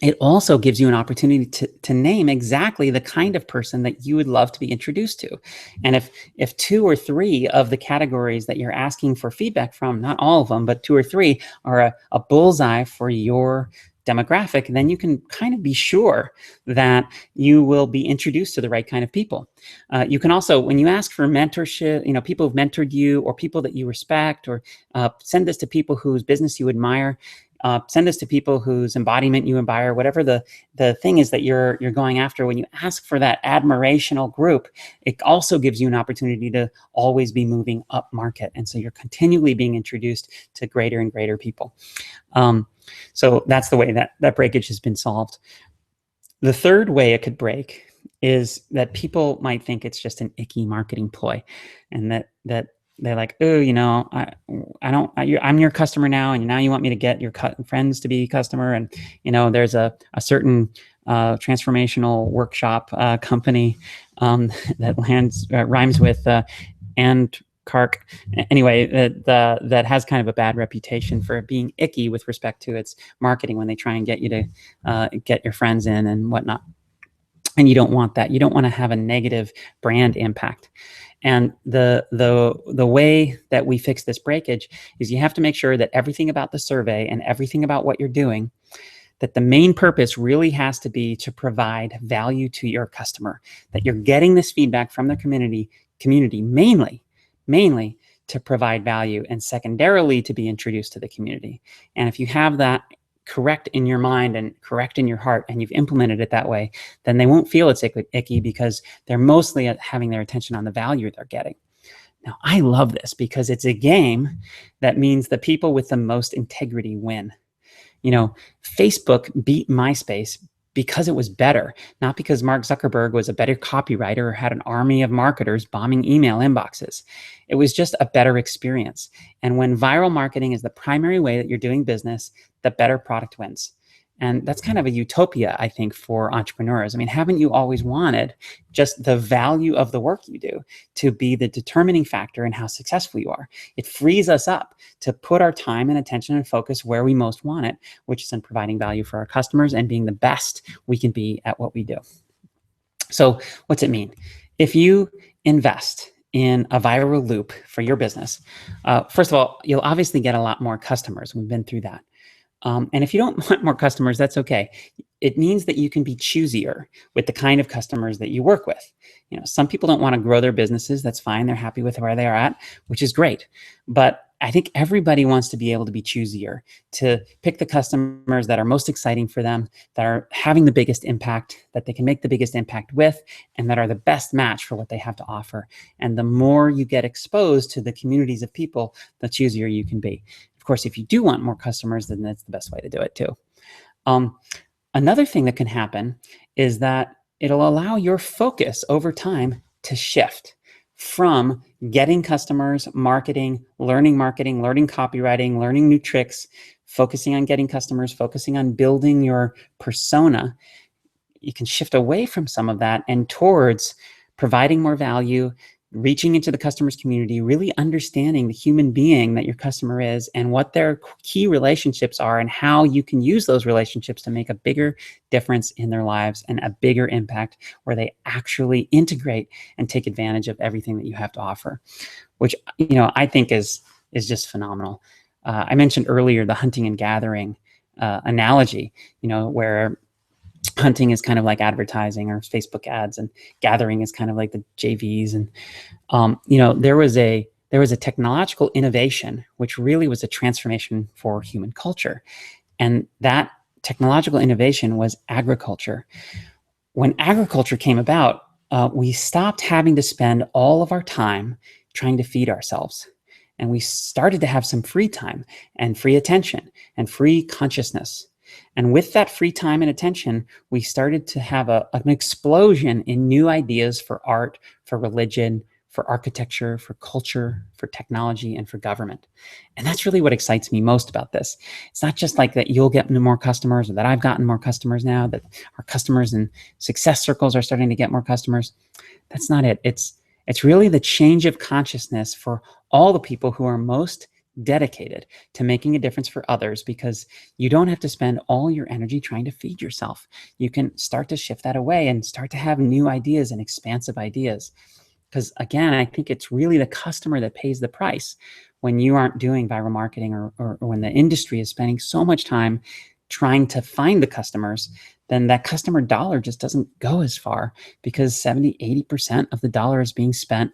it also gives you an opportunity to name exactly the kind of person that you would love to be introduced to. And if 2 or 3 of the categories that you're asking for feedback from, not all of them, but 2 or 3 are a bullseye for your demographic, then you can kind of be sure that you will be introduced to the right kind of people. You can also, when you ask for mentorship, people who've mentored you or people that you respect, or send this to people whose business you admire, send this to people whose embodiment you admire, whatever the thing is that you're going after. When you ask for that admirational group, it also gives you an opportunity to always be moving up market. And so you're continually being introduced to greater and greater people. So that's the way that breakage has been solved. The third way it could break is that people might think it's just an icky marketing ploy, and that they're like, oh, I'm your customer now, and now you want me to get your friends to be customer, and there's a certain transformational workshop company that rhymes with and Kark. Anyway, that has kind of a bad reputation for being icky with respect to its marketing when they try and get you to get your friends in and whatnot. And you don't want that. You don't want to have a negative brand impact. And the way that we fix this breakage is you have to make sure that everything about the survey and everything about what you're doing, that the main purpose really has to be to provide value to your customer, that you're getting this feedback from the community mainly to provide value, and secondarily to be introduced to the community. And if you have that correct in your mind and correct in your heart, and you've implemented it that way, then they won't feel it's icky because they're mostly having their attention on the value they're getting. Now, I love this because it's a game that means the people with the most integrity win. Facebook beat MySpace because it was better, not because Mark Zuckerberg was a better copywriter or had an army of marketers bombing email inboxes. It was just a better experience. And when viral marketing is the primary way that you're doing business, the better product wins. And that's kind of a utopia, I think, for entrepreneurs. I mean, haven't you always wanted just the value of the work you do to be the determining factor in how successful you are? It frees us up to put our time and attention and focus where we most want it, which is in providing value for our customers and being the best we can be at what we do. So what's it mean? If you invest in a viral loop for your business, first of all, you'll obviously get a lot more customers. We've been through that. And if you don't want more customers, that's okay. It means that you can be choosier with the kind of customers that you work with. Some people don't want to grow their businesses. That's fine. They're happy with where they are at, which is great. But I think everybody wants to be able to be choosier, to pick the customers that are most exciting for them, that are having the biggest impact, that they can make the biggest impact with, and that are the best match for what they have to offer. And the more you get exposed to the communities of people, the choosier you can be. Of course, if you do want more customers, then that's the best way to do it too. Another thing that can happen is that it'll allow your focus over time to shift from getting customers, marketing, learning copywriting, learning new tricks, focusing on getting customers, focusing on building your persona. You can shift away from some of that and towards providing more value, reaching into the customer's community, really understanding the human being that your customer is and what their key relationships are and how you can use those relationships to make a bigger difference in their lives and a bigger impact where they actually integrate and take advantage of everything that you have to offer, which, I think is just phenomenal. I mentioned earlier the hunting and gathering analogy, where hunting is kind of like advertising or Facebook ads, and gathering is kind of like the JVs. And there was a technological innovation which really was a transformation for human culture, and that technological innovation was agriculture. When agriculture came about, we stopped having to spend all of our time trying to feed ourselves, and we started to have some free time and free attention and free consciousness. And with that free time and attention, we started to have an explosion in new ideas for art, for religion, for architecture, for culture, for technology, and for government. And that's really what excites me most about this. It's not just like that you'll get more customers, or that I've gotten more customers now, that our customers in success circles are starting to get more customers. That's not it. It's really the change of consciousness for all the people who are most dedicated to making a difference for others, because you don't have to spend all your energy trying to feed yourself. You can start to shift that away and start to have new ideas and expansive ideas. Because again, I think it's really the customer that pays the price when you aren't doing viral marketing, or when the industry is spending so much time trying to find the customers. Then that customer dollar just doesn't go as far, because 70-80% of the dollar is being spent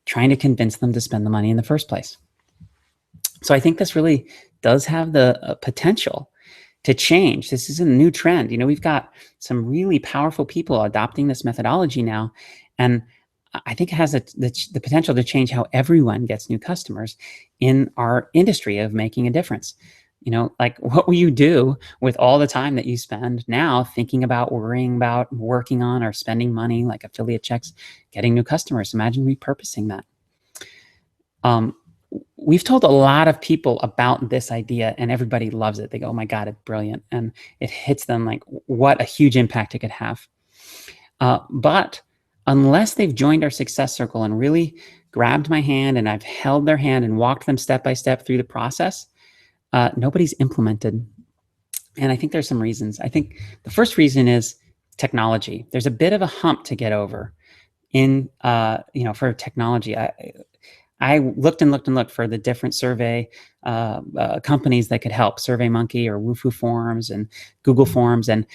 trying to convince them to spend the money in the first place. So I think this really does have the potential to change. This is a new trend. We've got some really powerful people adopting this methodology now, and I think it has the potential to change how everyone gets new customers in our industry of making a difference. Like, what will you do with all the time that you spend now thinking about, worrying about, working on, or spending money like affiliate checks, getting new customers? Imagine repurposing that. We've told a lot of people about this idea, and everybody loves it. They go, "Oh my God, it's brilliant." And it hits them like what a huge impact it could have. But unless they've joined our success circle and really grabbed my hand, and I've held their hand and walked them step by step through the process, nobody's implemented. And I think there's some reasons. I think the first reason is technology. There's a bit of a hump to get over for technology. I looked and looked for the different survey companies that could help, SurveyMonkey or Wufoo Forms and Google Forms, and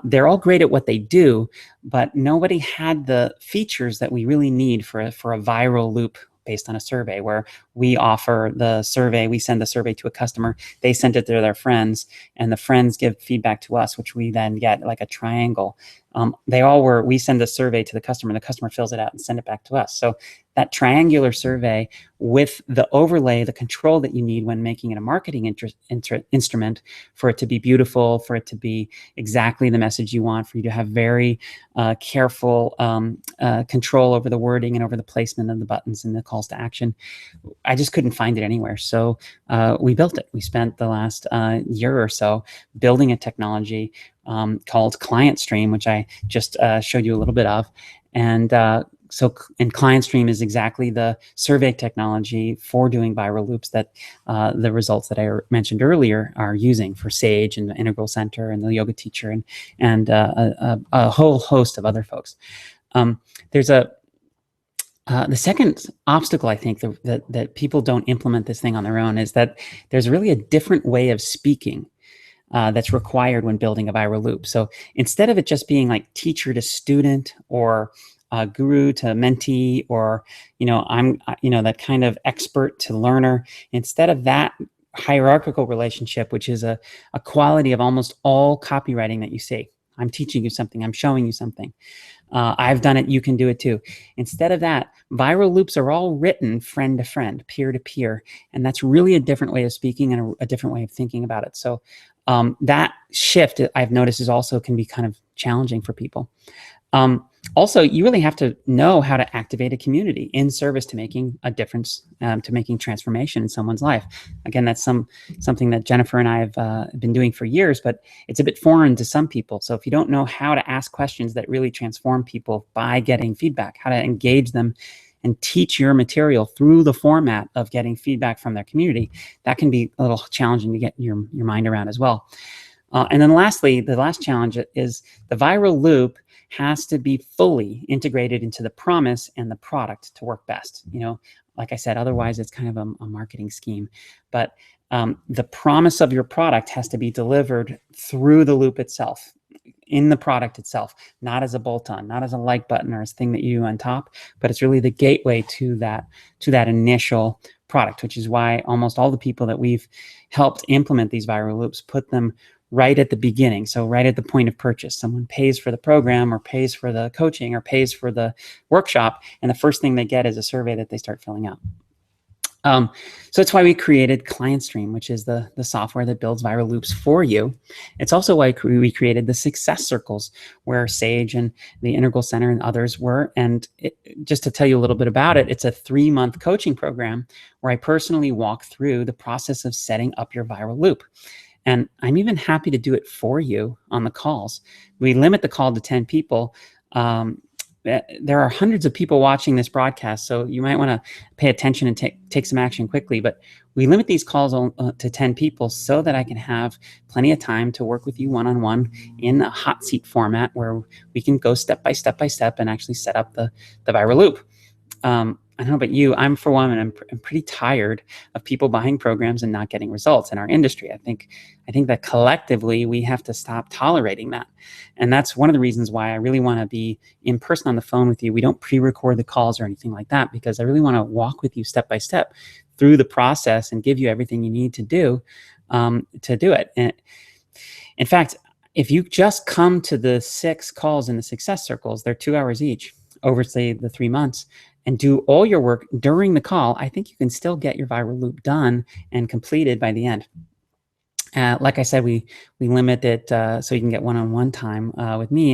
they're all great at what they do, but nobody had the features that we really need for a viral loop based on a survey, where we offer the survey, we send the survey to a customer, they send it to their friends, and the friends give feedback to us, which we then get like a triangle. We send the survey to the customer fills it out and send it back to us. So that triangular survey with the overlay, the control that you need when making it a marketing instrument, for it to be beautiful, for it to be exactly the message you want, for you to have very careful control over the wording and over the placement of the buttons and the calls to action. I just couldn't find it anywhere. So we built it. We spent the last year or so building a technology called ClientStream, which I just showed you a little bit of. And ClientStream is exactly the survey technology for doing viral loops that the results that I mentioned earlier are using for Sage and the Integral Center and the Yoga Teacher and a whole host of other folks. There's the second obstacle, I think, that people don't implement this thing on their own, is that there's really a different way of speaking that's required when building a viral loop. So instead of it just being like teacher to student, or guru to mentee, or that kind of expert to learner, instead of that hierarchical relationship, which is a quality of almost all copywriting that you see. I'm teaching you something, I'm showing you something. I've done it, you can do it too. Instead of that, viral loops are all written friend to friend, peer to peer. And that's really a different way of speaking and a different way of thinking about it. So that shift, I've noticed, can be kind of challenging for people. Also, you really have to know how to activate a community in service to making a difference, to making transformation in someone's life. Again, that's something that Jennifer and I have been doing for years, but it's a bit foreign to some people. So if you don't know how to ask questions that really transform people by getting feedback, how to engage them and teach your material through the format of getting feedback from their community, that can be a little challenging to get your mind around as well. And then lastly, the last challenge is the viral loop has to be fully integrated into the promise and the product to work best. Like I said, otherwise it's kind of a marketing scheme. But the promise of your product has to be delivered through the loop itself, in the product itself, not as a bolt-on, not as a like button or as a thing that you do on top, but it's really the gateway to that initial product, which is why almost all the people that we've helped implement these viral loops put them right at the beginning. So right at the point of purchase, someone pays for the program or pays for the coaching or pays for the workshop, and the first thing they get is a survey that they start filling out. So that's why we created ClientStream, which is the software that builds viral loops for you. It's also why we created the Success Circles, where Sage and the Integral Center and others were. And just to tell you a little bit about it, it's a 3-month coaching program where I personally walk through the process of setting up your viral loop. And I'm even happy to do it for you on the calls. We limit the call to 10 people. There are hundreds of people watching this broadcast, so you might want to pay attention and take some action quickly. But we limit these calls to 10 people so that I can have plenty of time to work with you one-on-one in a hot seat format where we can go step by step and actually set up the viral loop. I don't know about you, I'm for one, and I'm pretty tired of people buying programs and not getting results in our industry. I think that collectively we have to stop tolerating that. And that's one of the reasons why I really want to be in person on the phone with you. We don't pre-record the calls or anything like that, because I really want to walk with you step by step through the process and give you everything you need to do it. And in fact, if you just come to the 6 calls in the Success Circles, they're 2 hours each over, say, the 3 months, and do all your work during the call, I think you can still get your viral loop done and completed by the end. Like I said, we limit it so you can get one-on-one time with me,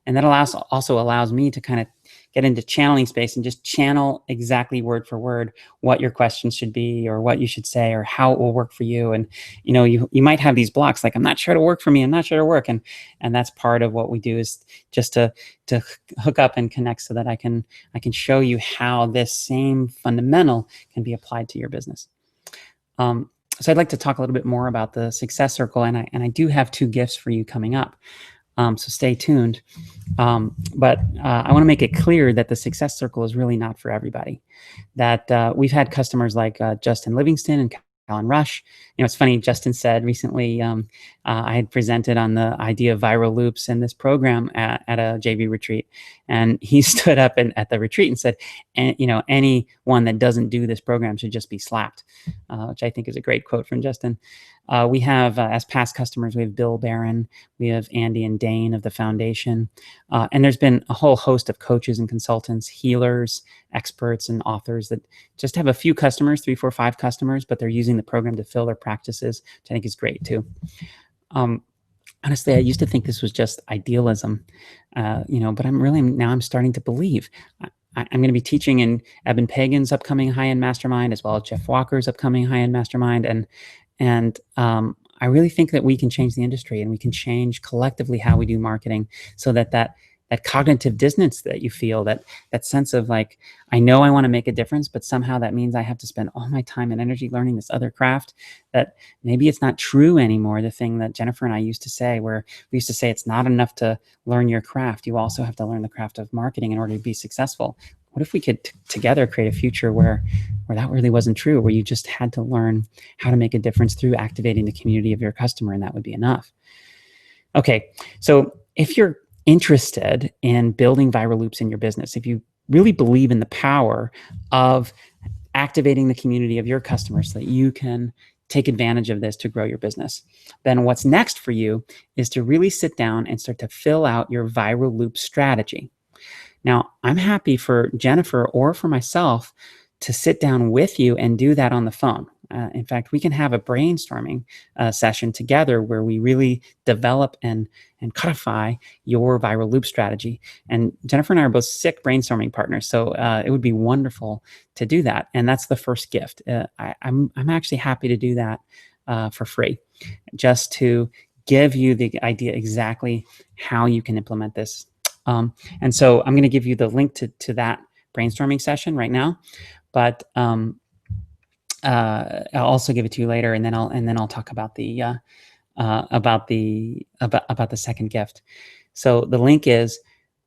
and that also allows me to kind of get into channeling space and just channel exactly word for word what your questions should be or what you should say or how it will work for you. And you might have these blocks like, I'm not sure it'll work for me, I'm not sure it'll work, and that's part of what we do, is just to hook up and connect so that I can show you how this same fundamental can be applied to your business. So I'd like to talk a little bit more about the Success Circle, and I do have 2 gifts for you coming up. So stay tuned. But I want to make it clear that the Success Circle is really not for everybody. That we've had customers like Justin Livingston and Alan Rush. It's funny, Justin said recently, I had presented on the idea of viral loops in this program at a JV retreat. And he stood up at the retreat and said, anyone that doesn't do this program should just be slapped, which I think is a great quote from Justin. We have, as past customers, we have Bill Barron, we have Andy and Dane of the foundation. And there's been a whole host of coaches and consultants, healers, experts, and authors that just have a few customers, 3, 4, 5 customers, but they're using the program to fill their practices, which I think is great too. Honestly, I used to think this was just idealism, but I'm starting to believe. I'm going to be teaching in Eben Pagan's upcoming high-end mastermind, as well as Jeff Walker's upcoming high-end mastermind. And I really think that we can change the industry, and we can change collectively how we do marketing, so that cognitive dissonance that you feel, that sense of like, I know I want to make a difference, but somehow that means I have to spend all my time and energy learning this other craft, that maybe it's not true anymore. The thing that Jennifer and I used to say, where we used to say, it's not enough to learn your craft. You also have to learn the craft of marketing in order to be successful. What if we could together create a future where that really wasn't true, where you just had to learn how to make a difference through activating the community of your customer, and that would be enough? Okay, so if you're interested in building viral loops in your business, if you really believe in the power of activating the community of your customers so that you can take advantage of this to grow your business, then what's next for you is to really sit down and start to fill out your viral loop strategy. Now, I'm happy for Jennifer or for myself to sit down with you and do that on the phone. In fact, we can have a brainstorming session together where we really develop and codify your viral loop strategy. And Jennifer and I are both sick brainstorming partners, so it would be wonderful to do that. And that's the first gift. I'm actually happy to do that for free, just to give you the idea exactly how you can implement this. And so I'm going to give you the link to that brainstorming session right now, but I'll also give it to you later, and then I'll talk about the second gift. So the link is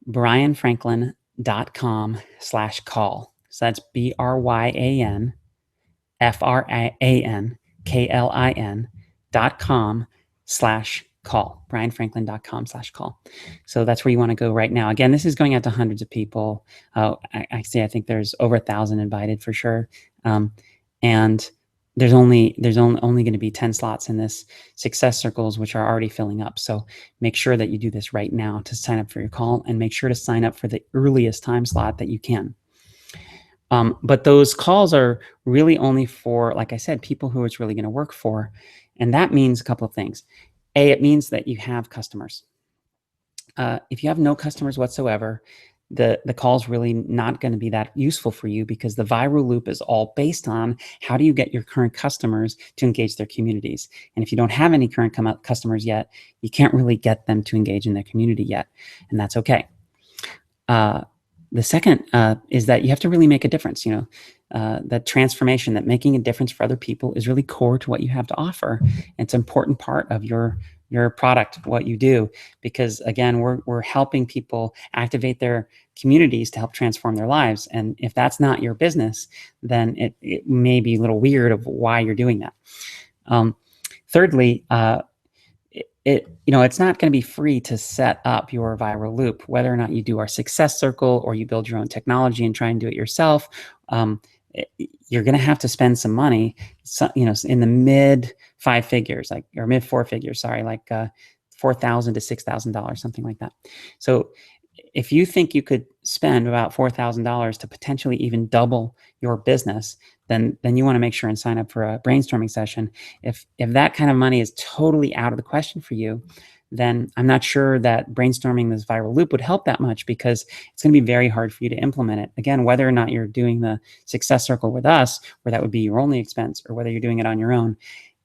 bryanfranklin.com/call. So that's BRYANFRANKLIN.com/call. BryanFranklin.com/call. So that's where you want to go right now. Again, this is going out to hundreds of people. I think there's over 1,000 invited for sure. And there's only going to be 10 slots in this success circles, which are already filling up. So make sure that you do this right now to sign up for your call, and make sure to sign up for the earliest time slot that you can. But those calls are really only for, like I said, people who it's really going to work for. And that means a couple of things. A, it means that you have customers. If you have no customers whatsoever, the call's really not going to be that useful for you, because the viral loop is all based on how do you get your current customers to engage their communities. And if you don't have any current customers yet, you can't really get them to engage in their community yet. And that's okay. The second is that you have to really make a difference. That transformation, that making a difference for other people is really core to what you have to offer. It's an important part of your product, what you do, because again, we're helping people activate their communities to help transform their lives. And if that's not your business, then it may be a little weird of why you're doing that. Thirdly, it's not going to be free to set up your viral loop, whether or not you do our success circle or you build your own technology and try and do it yourself. You're going to have to spend some money, in the mid 5 figures, or mid 4 figures, sorry, like $4,000 to $6,000, something like that. So if you think you could spend about $4,000 to potentially even double your business, then you want to make sure and sign up for a brainstorming session. If that kind of money is totally out of the question for you, then I'm not sure that brainstorming this viral loop would help that much, because it's going to be very hard for you to implement it. Again, whether or not you're doing the success circle with us, where that would be your only expense, or whether you're doing it on your own,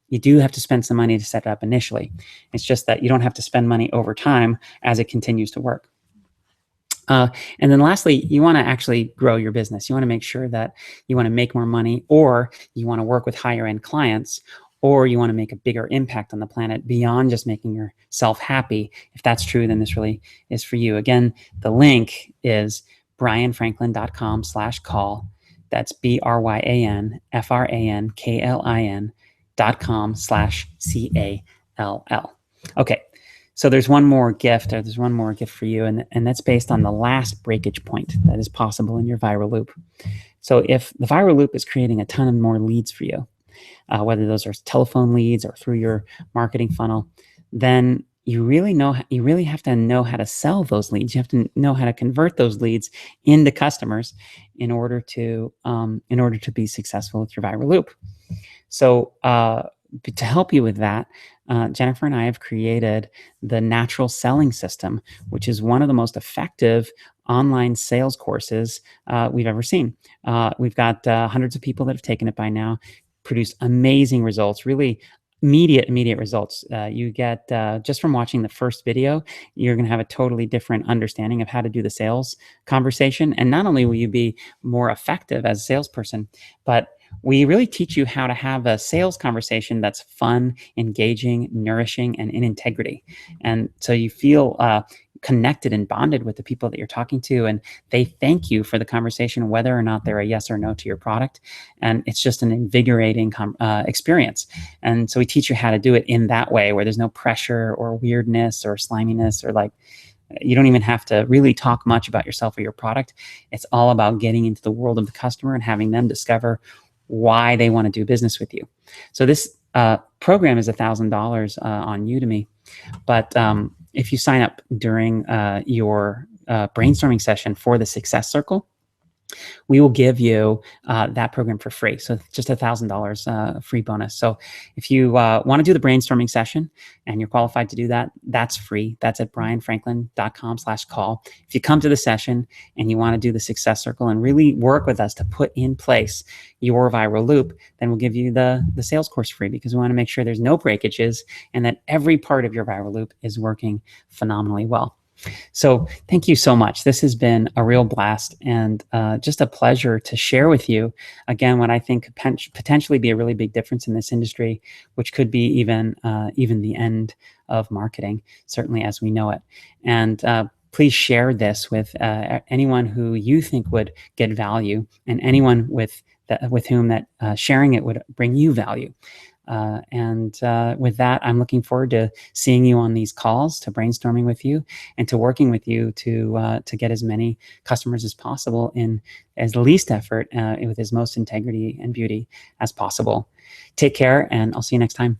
you do have to spend some money to set it up initially. It's just that you don't have to spend money over time as it continues to work. And then lastly, you want to actually grow your business. You want to make sure that you want to make more money, or you want to work with higher end clients, or you want to make a bigger impact on the planet beyond just making yourself happy. If that's true, then this really is for you. Again, the link is bryanfranklin.com/call. That's BRYANFRANKLIN.com/CALL. Okay. So there's one more gift, for you, and that's based on the last breakage point that is possible in your viral loop. So if the viral loop is creating a ton of more leads for you, whether those are telephone leads or through your marketing funnel, then you really have to know how to sell those leads. You have to know how to convert those leads into customers in order to be successful with your viral loop. So to help you with that, Jennifer and I have created the Natural Selling System, which is one of the most effective online sales courses we've ever seen. We've got hundreds of people that have taken it by now, produced amazing results, really immediate results. You get, just from watching the first video, you're going to have a totally different understanding of how to do the sales conversation. And not only will you be more effective as a salesperson, but we really teach you how to have a sales conversation that's fun, engaging, nourishing, and in integrity. And so you feel connected and bonded with the people that you're talking to, and they thank you for the conversation, whether or not they're a yes or no to your product. And it's just an invigorating experience. And so we teach you how to do it in that way, where there's no pressure or weirdness or sliminess, or you don't even have to really talk much about yourself or your product. It's all about getting into the world of the customer and having them discover why they want to do business with you. So this program is $1,000 on Udemy, but if you sign up during your brainstorming session for the Success Circle, we will give you that program for free. So just $1,000 free bonus. So if you want to do the brainstorming session and you're qualified to do that, that's free. That's at bryanfranklin.com/call. If you come to the session and you want to do the success circle and really work with us to put in place your viral loop, then we'll give you the sales course free, because we want to make sure there's no breakages and that every part of your viral loop is working phenomenally well. So thank you so much. This has been a real blast and just a pleasure to share with you, again, what I think could potentially be a really big difference in this industry, which could be even the end of marketing, certainly as we know it. And please share this with anyone who you think would get value, and anyone with whom that sharing it would bring you value. With that, I'm looking forward to seeing you on these calls, to brainstorming with you, and to working with you to get as many customers as possible in as least effort, with as most integrity and beauty as possible. Take care, and I'll see you next time.